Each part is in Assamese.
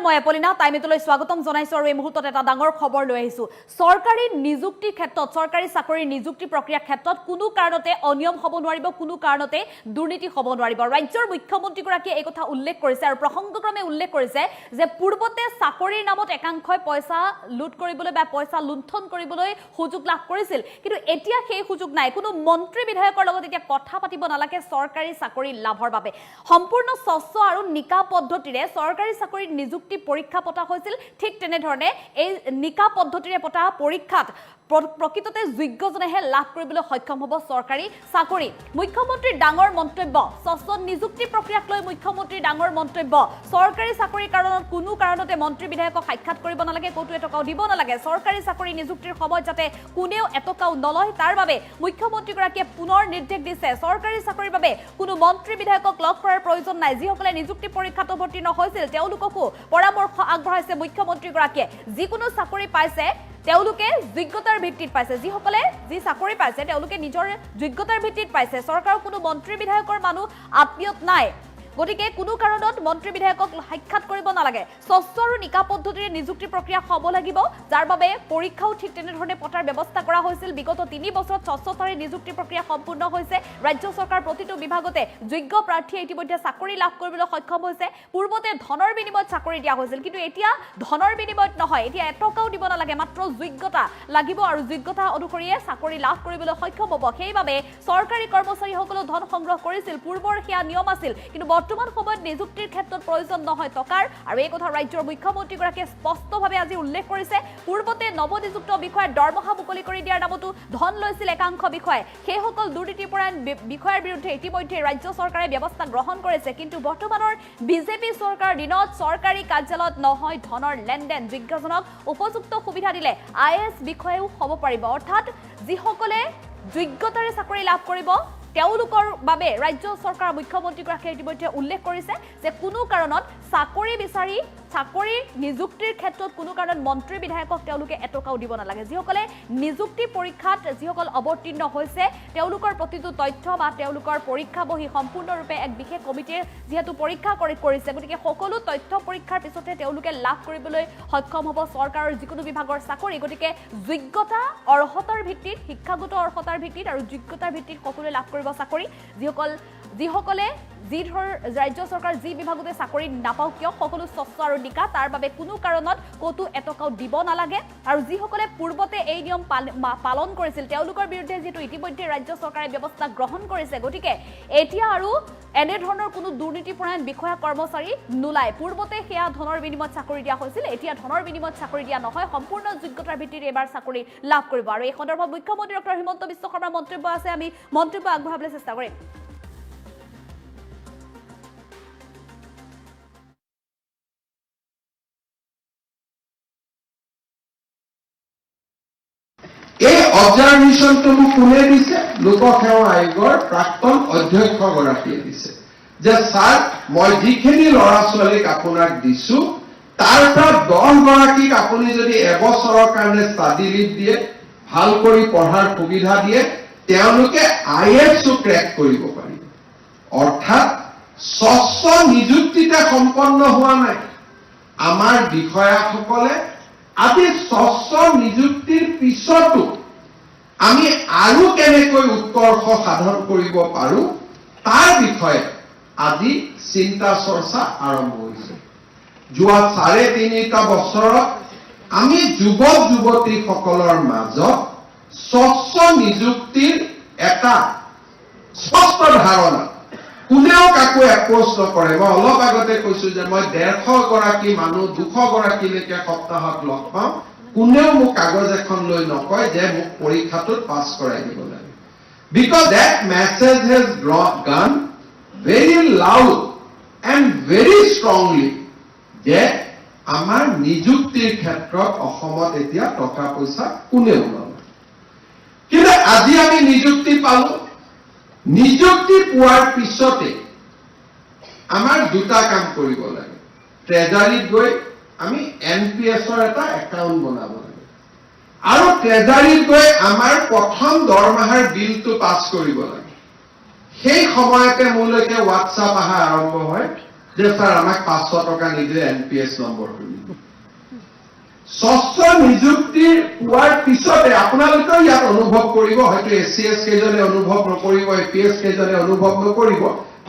মই এপলিনা টাইমিটলৈ স্বাগতম জনাইছো আৰু এই মুহূৰ্তত এটা ডাঙৰ খবৰ লৈ আহিছো সৰকাৰি নিযুক্তিৰ ক্ষেত্ৰত সৰকাৰি চাকৰি নিযুক্তি প্ৰক্ৰিয়াৰ ক্ষেত্ৰত কোনো কাৰণতে অনিয়ম হ'ব নোৱাৰিব কোনো কাৰণতে দুৰ্নীতি হ'ব নোৱাৰিব ৰাজ্যৰ মুখ্যমন্ত্ৰী গৰাকীয়ে এই কথা উল্লেখ কৰিছে আৰু প্ৰসংগক্ৰমে উল্লেখ কৰিছে যে পূৰ্বতে চাকৰিৰ নামত একাংশই পইচা লুট কৰিবলৈ বা পইচা লুণ্ঠন কৰিবলৈ সুযোগ লাভ কৰিছিল কিন্তু এতিয়া সেই সুযোগ নাই কোনো মন্ত্ৰী বিধায়কৰ লগত এতিয়া কথা পাতিব নালাগে সৰকাৰি চাকৰি লাভৰ বাবে সম্পূৰ্ণ স্বচ্ছ আৰু নিকা পদ্ধতিৰে সৰকাৰি চাকৰি নিযুক্তি পৰীক্ষা পতা হৈছিল ঠিক তেনে ধৰণে এই নিকা পদ্ধতিৰে পতা পৰীক্ষাত প্ৰকৃততে যোগ্যজনেহে লাভ কৰিবলৈ সক্ষম হ'ব সৰকাৰি চাকৰি মুখ্যমন্ত্ৰীৰ ডাঙৰ মন্তব্য স্বচ্ছ নিযুক্তি প্ৰক্ৰিয়াক লৈ মুখ্যমন্ত্ৰীৰ ডাঙৰ মন্তব্য সৰকাৰি চাকৰিৰ কাৰণত কোনো কাৰণতে মন্ত্ৰী বিধায়কক সাক্ষাৎ কৰিব নালাগে কতো এটকাও দিব নালাগে সৰকাৰি চাকৰি নিযুক্তিৰ সময়ত যাতে কোনেও এটকাও নলয় তাৰ বাবে মুখ্যমন্ত্ৰী গৰাকীয়ে পুনৰ নিৰ্দেশ দিছে সৰকাৰি চাকৰিৰ বাবে কোনো মন্ত্ৰী বিধায়কক লগ কৰাৰ প্ৰয়োজন নাই যিসকলে নিযুক্তি পৰীক্ষাত অৱতীৰ্ণ হৈছিল তেওঁলোককো পৰামৰ্শ আগবঢ়াইছে মুখ্যমন্ত্ৰী গৰাকীয়ে যিকোনো চাকৰি পাইছে তেওঁলোকে যোগ্যতাৰ ভিত্তিত পাইছে যিসকলে যি চাকৰি পাইছে তেওঁলোকে নিজৰ যোগ্যতাৰ ভিত্তিত পাইছে চৰকাৰৰ কোনো মন্ত্ৰী বিধায়কৰ মানুহ আত্মীয়ত নাই গতিকে কোনো কাৰণত মন্ত্ৰী বিধায়কক সাক্ষাৎ কৰিব নালাগে স্বচ্ছ আৰু নিকা পদ্ধতিৰে নিযুক্তি প্ৰক্ৰিয়া হ'ব লাগিব যাৰ বাবে পৰীক্ষাও ঠিক তেনে ধৰণে পতাৰ ব্যৱস্থা কৰা হৈছিল বিগত 3 বছৰত স্বচ্ছতাৰে নিযুক্তি প্ৰক্ৰিয়া সম্পূৰ্ণ হৈছে ৰাজ্য চৰকাৰ প্ৰতিটো বিভাগতে যোগ্য প্ৰাৰ্থীয়ে ইতিমধ্যে চাকৰি লাভ কৰিবলৈ সক্ষম হৈছে পূৰ্বতে ধনৰ বিনিময়ত চাকৰি দিয়া হৈছিল কিন্তু এতিয়া ধনৰ বিনিময়ত নহয় এতিয়া এটকাও দিব নালাগে মাত্ৰ যোগ্যতা লাগিব আৰু যোগ্যতা অনুসৰিয়ে চাকৰি লাভ কৰিবলৈ সক্ষম হ'ব সেইবাবে চৰকাৰী কৰ্মচাৰীসকলে ধন সংগ্ৰহ কৰিছিল পূৰ্বৰ সেয়া নিয়ম আছিল কিন্তু বৰ্তমান সময়ত নিযুক্তিৰ ক্ষেত্ৰত প্ৰয়োজন নহয় টকাৰ আৰু এই কথা ৰাজ্যৰ মুখ্যমন্ত্ৰী গৰাকীয়ে স্পষ্টভাৱে আজি উল্লেখ কৰিছে পূৰ্বতে নৱনিযুক্ত বিষয়াৰ দৰমহা মুকলি কৰি দিয়াৰ নামতো ধন লৈছিল একাংশ বিষয় সেইসকল দুৰ্নীতিপৰায়ণ বিষয়াৰ বিৰুদ্ধে ইতিমধ্যে ৰাজ্য চৰকাৰে ব্যৱস্থা গ্ৰহণ কৰিছে কিন্তু বৰ্তমানৰ বিজেপি চৰকাৰ দিনত চৰকাৰী কাৰ্যালয়ত নহয় ধনৰ লেনদেন যোগ্যজনক উপযুক্ত সুবিধা দিলে আইএছ বিষয়াও হ'ব পাৰিব অৰ্থাৎ যিসকলে যোগ্যতাৰে চাকৰি লাভ কৰিব তেওঁলোকৰ বাবে ৰাজ্য চৰকাৰ মুখ্যমন্ত্ৰী গৰাকীয়ে ইতিমধ্যে উল্লেখ কৰিছে যে কোনো কাৰণত চাকৰি বিচাৰি চাকৰি নিযুক্তিৰ ক্ষেত্ৰত কোনো কাৰণত মন্ত্ৰী বিধায়কক তেওঁলোকে এটকাও দিব নালাগে যিসকলে নিযুক্তি পৰীক্ষাত যিসকল অৱতীৰ্ণ হৈছে তেওঁলোকৰ প্ৰতিটো তথ্য বা তেওঁলোকৰ পৰীক্ষা বহি সম্পূৰ্ণৰূপে এক বিশেষ কমিটিয়ে যিহেতু পৰীক্ষা কৰিছে গতিকে সকলো তথ্য পৰীক্ষাৰ পিছতে তেওঁলোকে লাভ কৰিবলৈ সক্ষম হ'ব চৰকাৰৰ যিকোনো বিভাগৰ চাকৰি গতিকে যোগ্যতা অৰ্হতাৰ ভিত্তিত শিক্ষাগত অৰ্হতাৰ ভিত্তিত আৰু যোগ্যতাৰ ভিত্তিত সকলোৱে লাভ কৰিব চাকৰি যিসকলে যি ধৰ ৰাজ্য চৰকাৰ যি বিভাগতে চাকৰি নাপাওক কিয় সকলো স্বচ্ছ আৰু নিকা তাৰ বাবে কোনো কাৰণত কতো এটকাও দিব নালাগে আৰু যিসকলে পূৰ্বতে এই নিয়ম পালন কৰিছিল তেওঁলোকৰ বিৰুদ্ধে যেটো ইতিমধ্যে ৰাজ্য চৰকাৰে ব্যৱস্থা গ্ৰহণ কৰিছে গতিকে এতিয়া আৰু এনে ধৰণৰ কোনো দুৰ্নীতিপৰায়ণ বিষয়া কৰ্মচাৰী নোলায় পূৰ্বতে সেয়া ধনৰ বিনিময়ত চাকৰি দিয়া হৈছিল এতিয়া ধনৰ বিনিময়ত চাকৰি দিয়া নহয় সম্পূৰ্ণ যোগ্যতাৰ ভিত্তিত এবাৰ চাকৰি লাভ কৰিব আৰু এই সন্দৰ্ভত মুখ্যমন্ত্ৰী ডক্টৰ হিমন্ত বিশ্ব শৰ্মাৰ মন্তব্য আছে আমি মন্তব্য আগবঢ়াবলৈ চেষ্টা কৰিম এই অবজাৰভেশ্যনটো কোনে দিছে লোকসেৱা আয়োগৰ প্ৰাক্তন অধ্যক্ষ গৰাকীয়ে দিছে যে স্যাৰ মই যিখিনি ল'ৰা ছোৱালীক আপোনাক দিছো তাৰ পৰা 10 গৰাকীক আপুনি যদি এবছৰৰ কাৰণে ষ্টাডি লিভ দিয়ে ভাল কৰি পঢ়াৰ সুবিধা দিয়ে তেওঁলোকে আইএছও ক্ৰেক কৰিব পাৰিব অৰ্থাৎ স্বচ্ছ নিযুক্তিতে সম্পন্ন হোৱা নাই আমাৰ বিষয়াসকলে আজি স্বচ্ছ নিযুক্তিৰ পিছতো আমি আৰু কেনেকৈ উৎকৰ্ষ সাধন কৰিব পাৰো তাৰ বিষয়ে আজি চিন্তা চৰ্চা আৰম্ভ হৈছে যোৱা 3.5 বছৰত আমি যুৱক যুৱতীসকলৰ মাজত স্বচ্ছ নিযুক্তিৰ এটা স্পষ্ট ধাৰণা কোনেও কাকো এপ্ৰ'চ নকৰে মই অলপ আগতে কৈছো যে মই 150 গৰাকী মানুহ 200 গৰাকীলৈকে সপ্তাহত লগ পাওঁ কোনেও মোক কাগজ এখন লৈ নকয় যে মোক পৰীক্ষাটোত পাছ কৰাই দিব লাগে because that message has gone very loud and very strongly যে আমাৰ নিযুক্তিৰ ক্ষেত্ৰত অসমত এতিয়া টকা পইচা কোনেও নলয় কিন্তু আজি আমি নিযুক্তি পালো নিযুক্তি পোৱাৰ পিছতে আমাৰ দুটা কাম কৰিব লাগে ট্ৰেজাৰীত গৈ আমি এনপিএছৰ এটা একাউণ্ট বনাব লাগে আৰু ট্ৰেজাৰীত গৈ আমাৰ প্ৰথম দৰমহাৰ বিলটো পাছ কৰিব লাগে সেই সময়তে মোলৈকে হোৱাটছআপ আহা আৰম্ভ হয় যে স্যাৰ আমাক 500 টকা নিদিলে এনপিএস নম্বৰটো নিদিব স্বচ্ছ নিযুক্তি পোৱাৰ পিছতে আপোনালোকেও ইয়াত অনুভৱ কৰিব হয়তো এসিএস কেজনে অনুভৱ নকৰিব এপিএস কেজনে অনুভৱ নকৰিব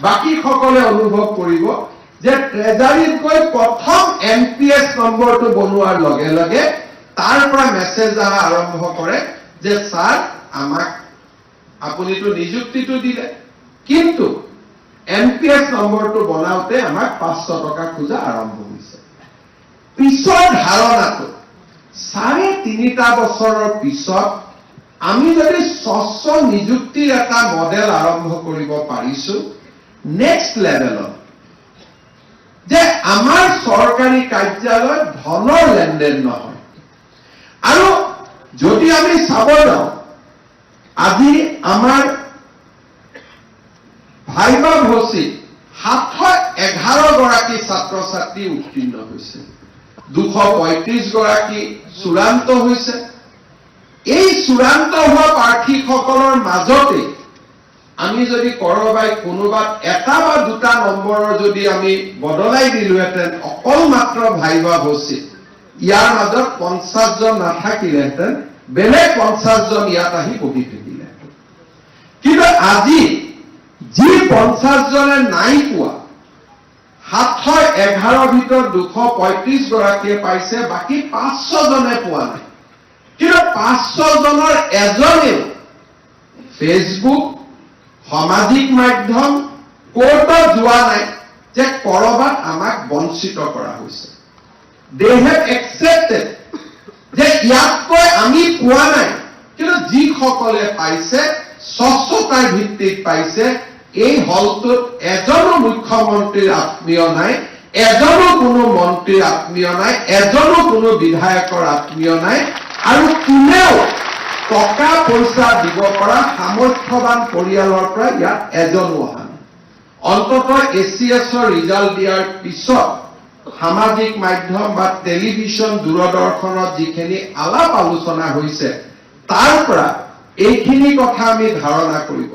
বাকি সকলে অনুভৱ কৰিব যে ট্ৰেজাৰীত গৈ প্ৰথম এনপিএস নম্বৰটো বনোৱাৰ লগে লগে তাৰ পৰা মেছেজ আহা আৰম্ভ কৰে যে স্যাৰ আমাক আপুনিতো নিযুক্তিটো দিলে কিন্তু এনপিএস নম্বৰটো বনাওতে আমাক 500 টকা খোজা আৰম্ভ হৈছে পিছৰ ধাৰণাটো 3.5 বছৰৰ পিছত আমি যদি স্বচ্ছ নিযুক্তিৰ এটা মডেল আৰম্ভ কৰিব পাৰিছো নেক্সট লেভেলত যে আমাৰ চৰকাৰী কাৰ্যালয়ত ধনৰ লেনদেন নহয় আৰু যদি আমি চাব যাওঁ আজি আমাৰ ভাইবা ভচি 711 গৰাকী ছাত্ৰ ছাত্ৰী উত্তীৰ্ণ হৈছে 235 গৰাকী চূড়ান্ত হৈছে এই চূড়ান্ত হোৱা প্ৰাৰ্থীসকলৰ মাজতে আমি যদি কৰবাই কোনোবাত এটা বা দুটা নম্বৰৰ যদি আমি বদলাই দিলোহেঁতেন অকল মাত্ৰ ভাইবা ভচি ইয়াৰ মাজত 50 জন নাথাকিলেহেঁতেন বেলেগ 50 জন ইয়াত আহি বহি থাকিলেহেঁতেন কিন্তু আজি যি 50 জনে নাই পোৱা 711 ভিতৰত 235 গৰাকীয়ে পাইছে বাকি 500 জনে পোৱা নাই কিন্তু 500 জনৰ এজনেও ফেসবুক সামাজিক মাধ্যম কোৰ্টত যোৱা নাই যে কৰবাত আমাক বঞ্চিত কৰা হৈছে they have accepted যে ইয়াতকৈ আমি পোৱা নাই কিন্তু যিসকলে পাইছে স্বচ্ছতাৰ ভিত্তিত পাইছে এই হলটোত এজনো মুখ্যমন্ত্ৰীৰ আত্মীয় নাই এজনো কোনো মন্ত্ৰীৰ আত্মীয় নাই এজনো কোনো বিধায়কৰ আত্মীয় নাই আৰু কোনেও টকা পইচা দিব পৰা সামৰ্থ্যৱান পৰিয়ালৰ পৰা ইয়াত এজনো অহা নাই অন্ততঃ এসিএছৰ ৰিজাল্ট দিয়াৰ পিছত সামাজিক মাধ্যম বা টেলিভিছন দূৰদৰ্শনত যিখিনি আলাপ আলোচনা হৈছে তাৰ পৰা এইখিনি কথা আমি ধাৰণা কৰিব